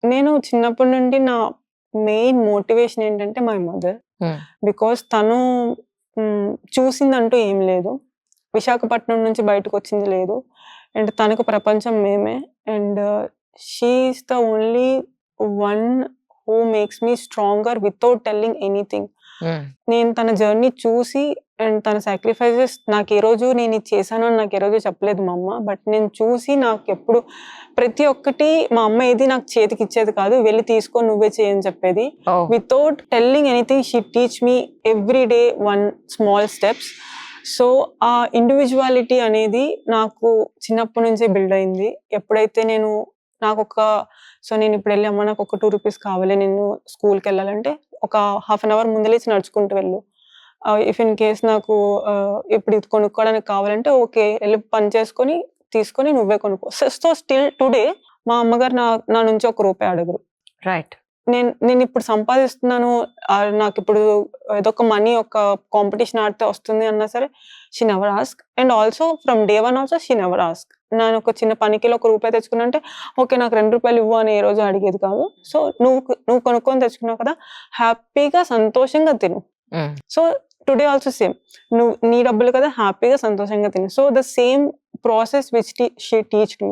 నేను చిన్నప్పటి నుండి నా మెయిన్ మోటివేషన్ ఏంటంటే మై మదర్. బికాస్ తను చూసిందంటూ ఏం లేదు. విశాఖపట్నం నుంచి బయటకొచ్చింది లేదు. అండ్ తనకు ప్రపంచం మేమే. And she is the only one who makes me stronger without telling anything. నేను తన జర్నీ చూసి అండ్ తన సాక్రిఫైసెస్ నాకు ఏ రోజు నేను ఇది చేశాను అని నాకు ఏ రోజు చెప్పలేదు మా అమ్మ. బట్ నేను చూసి నాకు ఎప్పుడు ప్రతి ఒక్కటి మా అమ్మ ఏది నాకు చేతికి ఇచ్చేది కాదు, వెళ్ళి తీసుకొని నువ్వే చేయని చెప్పేది. Without telling anything she teach me every day one small steps. So ఆ ఇండివిజువాలిటీ అనేది నాకు చిన్నప్పటి నుంచే బిల్డ్ అయింది. ఎప్పుడైతే నేను నేను ఇప్పుడు వెళ్ళి అమ్మ నాకు ఒక 2 రూపీస్ కావాలి, నేను స్కూల్కి వెళ్ళాలంటే ఒక హాఫ్ అన్ అవర్ ముందలేసి నడుచుకుంటూ వెళ్ళు. ఇఫ్ ఇన్ కేస్ నాకు ఇప్పుడు ఇది కొనుక్కోవడానికి కావాలంటే ఓకే వెళ్ళి పని చేసుకొని తీసుకొని నువ్వే కొనుక్కో. సో స్టిల్ టుడే మా అమ్మగారు నా నుంచి ₹1 అడగరు. రైట్. నేను ఇప్పుడు సంపాదిస్తున్నాను, నాకు ఇప్పుడు ఏదో ఒక మనీ ఒక కాంపిటీషన్ ఆడితే వస్తుంది అన్నా సరే she never ask. And also from day 1 also she never ask. నేను ఒక చిన్న పనికి ₹1 తెచ్చుకున్నా అంటే ఓకే నాకు ₹2 ఇవ్వు అని ఏ రోజు అడిగేది కాదు. సో నువ్వు కొనుక్కొని తెచ్చుకున్నావు కదా, హ్యాపీగా సంతోషంగా తిను. సో టుడే ఆల్సో సేమ్, నువ్వు నీ డబ్బులు కదా హ్యాపీగా సంతోషంగా తిను. So the same process which she teached me.